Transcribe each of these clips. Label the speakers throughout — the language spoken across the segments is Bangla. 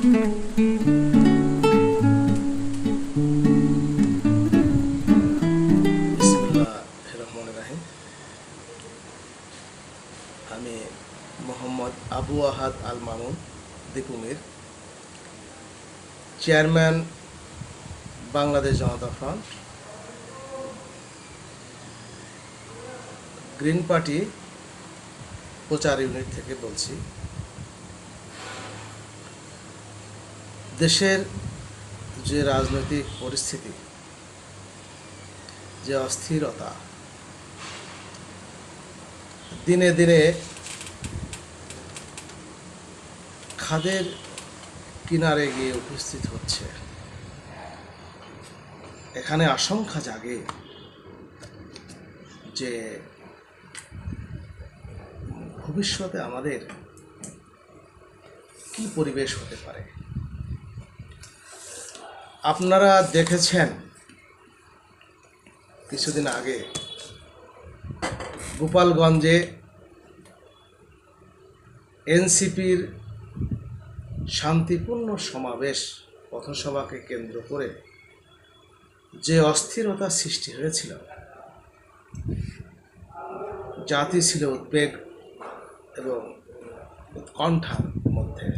Speaker 1: বিসমিল্লাহির রহমানির রহিম। আমি মোহাম্মদ আবু আহাদ আল মামুন, দীপুমির, চেয়ারম্যান, বাংলাদেশ জনতা ফ্রন্ট, গ্রিন পার্টি প্রচার ইউনিট থেকে বলছি। দেশের যে রাজনৈতিক পরিস্থিতি, যে অস্থিরতা দিনে দিনে খাদের কিনারে গিয়ে উপস্থিত হচ্ছে, এখানে আশঙ্কা জাগে যে ভবিষ্যতে আমাদের কি পরিবেশ হতে পারে। আপনারা দেখেছেন কিছুদিন আগে গোপালগঞ্জে এনসিপির শান্তিপূর্ণ সমাবেশ পথসভাকে কেন্দ্র করে যে অস্থিরতা সৃষ্টি হয়েছিল, জাতি ছিল উদ্বেগ এবং উৎকণ্ঠার মধ্যে।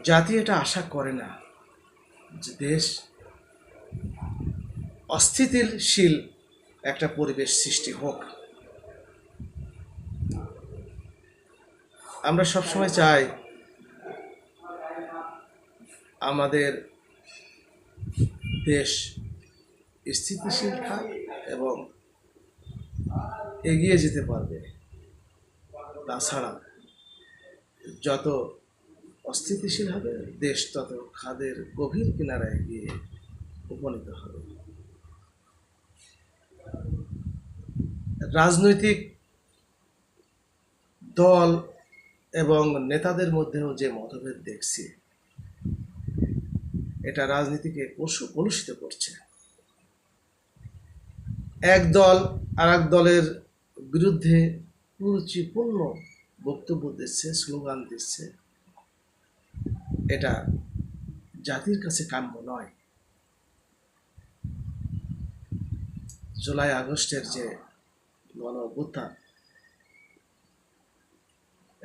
Speaker 1: জাতি এটা আশা করে না যে দেশ অস্থিতিশীল একটা পরিবেশ সৃষ্টি হোক। আমরা সবসময় চাই আমাদের দেশ স্থিতিশীল থাক এবং এগিয়ে যেতে পারবে। তাছাড়া যত অস্থিতিশীল হবে দেশ তত খাদের গভীর কিনারায় গিয়ে উপনীত হবে। রাজনৈতিক দল এবং নেতাদের মধ্যেও যে মতভেদ দেখছি, এটা রাজনীতিকে কলুষিত করছে। এক দল আর এক দলের বিরুদ্ধে কুরুচিপূর্ণ বক্তব্য দিচ্ছে, স্লোগান দিচ্ছে। এটা জাতির কাছে কাম্য নয়। জুলাই আগস্টের যে গণ অভ্যুত্থান,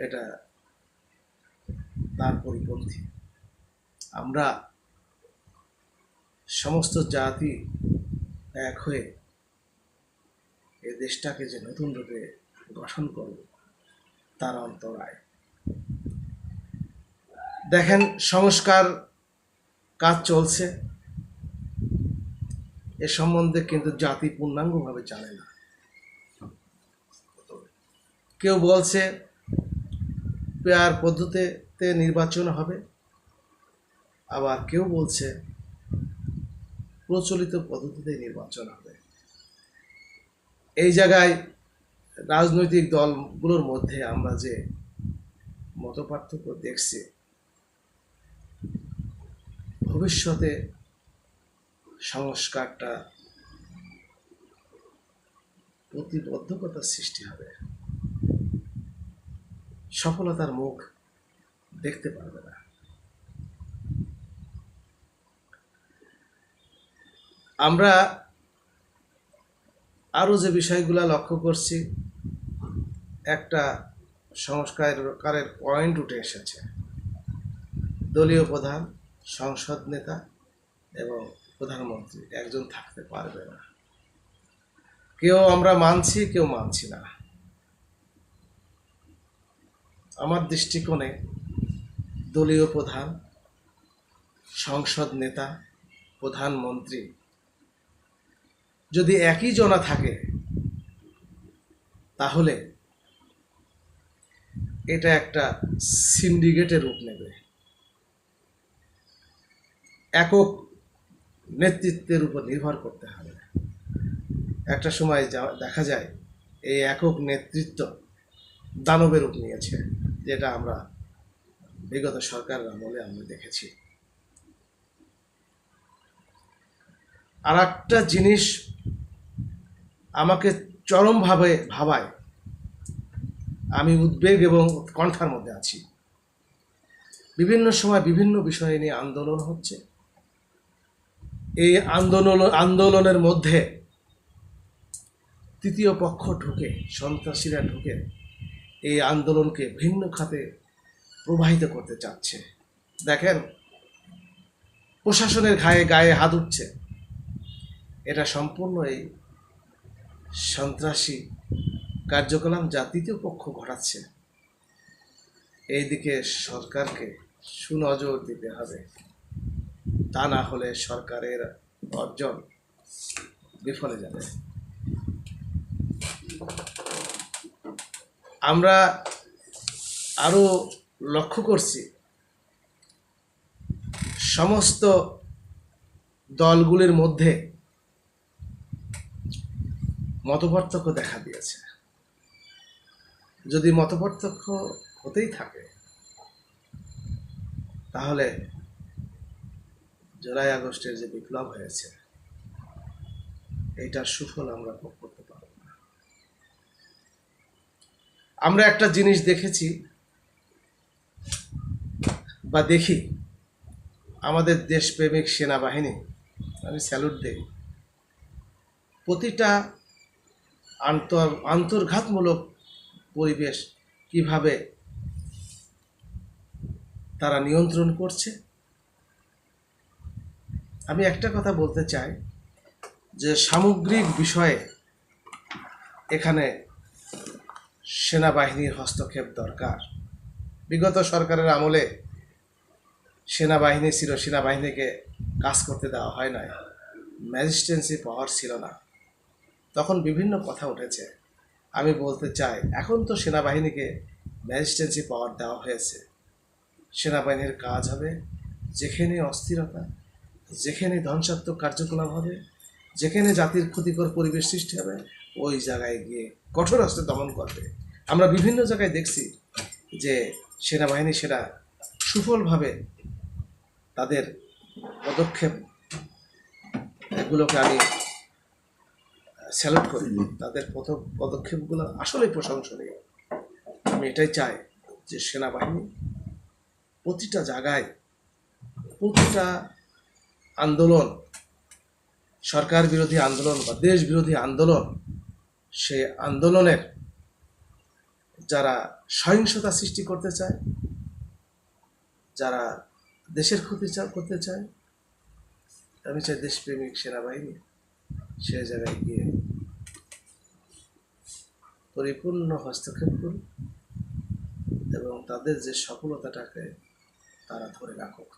Speaker 1: এটা তার পরিপন্থী। আমরা সমস্ত জাতি এক হয়ে এই দেশটাকে যে নতুন রূপে গঠন করব, তার অন্তরায়। দেখেন, সংস্কার কাজ চলছে, এ সম্বন্ধে কিন্তু জাতি পূর্ণাঙ্গভাবে জানে না। কেউ বলছে পেয়ার পদ্ধতিতে নির্বাচন হবে, আবার কেউ বলছে প্রচলিত পদ্ধতিতে নির্বাচন হবে। এই জায়গায় রাজনৈতিক দলগুলোর মধ্যে আমরা যে মতপার্থক্য দেখছি, ভবিষ্যতে সংস্কারটা প্রতিবদ্ধকতার সৃষ্টি হবে, সফলতার মুখ দেখতে পারবে না। আমরা আরও যে বিষয়গুলো লক্ষ্য করছি, একটা সংস্কারের পয়েন্ট উঠে এসেছে। দলীয় প্রধান, সংসদ নেতা এবং প্রধানমন্ত্রী একজন থাকতে পারবে না। কেউ আমরা মানছি, কেউ মানছি না। আমার দৃষ্টিকোণে দলীয় প্রধান, সংসদ নেতা, প্রধানমন্ত্রী যদি একই জনা থাকে, তাহলে এটা একটা সিন্ডিকেটের রূপ নেবে। একক নেতৃত্বের উপর নির্ভর করতে হবে। একটা সময় দেখা যায় এই একক নেতৃত্ব দানবের রূপ নিয়েছে, যেটা আমরা বিগত সরকারের আমলে আমরা দেখেছি। আর একটা জিনিস আমাকে চরমভাবে ভাবায়, আমি উদ্বেগ এবং উৎকণ্ঠার মধ্যে আছি। বিভিন্ন সময় বিভিন্ন বিষয় নিয়ে আন্দোলন হচ্ছে। এই আন্দোলনের মধ্যে তৃতীয় পক্ষ ঢুকে, সন্ত্রাসীরা ঢুকে এই আন্দোলনকে ভিন্ন খাতে প্রবাহিত করতে চাচ্ছে। দেখেন, প্রশাসনের গায়ে হাত উঠছে। এটা সম্পূর্ণ এই সন্ত্রাসী কার্যকলাপ যা তৃতীয় পক্ষ ঘটাচ্ছে। এইদিকে সরকারকে সুনজর দিতে হবে, তা না হলে সরকারের অর্জন বিফলে যাবে। আমরা আরো লক্ষ্য করছি, সমস্ত দলগুলির মধ্যে মতপার্থক্য দেখা দিয়েছে। যদি মতপার্থক্য হতেই থাকে, তাহলে জুলাই আগস্টের যে বিপ্লব হয়েছে, এইটার সুফল আমরা ভোগ করতে পারব না। আমরা একটা জিনিস দেখেছি বা দেখি, আমাদের দেশপ্রেমিক সেনাবাহিনী, আমি স্যালুট দেই, প্রতিটা আন্তর্ঘাতমূলক পরিবেশ কিভাবে তারা নিয়ন্ত্রণ করছে। আমি একটা কথা বলতে চাই যে সামগ্রিক বিষয়ে এখানে সেনাবাহিনীর হস্তক্ষেপ দরকার। বিগত সরকারের আমলে সেনাবাহিনী ছিল, সেনাবাহিনীকে কাজ করতে দেওয়া হয় নাই, ম্যাজিস্ট্রেসি পাওয়ার ছিল না, তখন বিভিন্ন কথা উঠেছে। আমি বলতে চাই, এখন তো সেনাবাহিনীকে ম্যাজিস্ট্রেসি পাওয়ার দেওয়া হয়েছে। সেনাবাহিনীর কাজ হবে যেখানে অস্থিরতা, যেখানে ধ্বংসাত্মক কার্যকলাপ হবে, যেখানে জাতির ক্ষতিকর পরিবেশ সৃষ্টি হবে, ওই জায়গায় গিয়ে কঠোর হস্তে দমন করবে। আমরা বিভিন্ন জায়গায় দেখছি যে সেনাবাহিনী সেটা সুফলভাবে তাদের পদক্ষেপ, এগুলোকে আমি স্যালুট করি। তাদের পদক্ষেপগুলো আসলেই প্রশংসনীয়। আমি এটাই চাই যে সেনাবাহিনী প্রতিটা জায়গায়, প্রতিটা আন্দোলন, সরকার বিরোধী আন্দোলন বা দেশ বিরোধী আন্দোলন, সে আন্দোলনের যারা সহিংসতা সৃষ্টি করতে চায়, যারা দেশের ক্ষতি করতে চায়, আমি চাই দেশপ্রেমিক সেনাবাহিনী সে জায়গায় গিয়ে পরিপূর্ণ হস্তক্ষেপ করুক এবং তাদের যে সফলতাটাকে তারা ধরে রাখুক।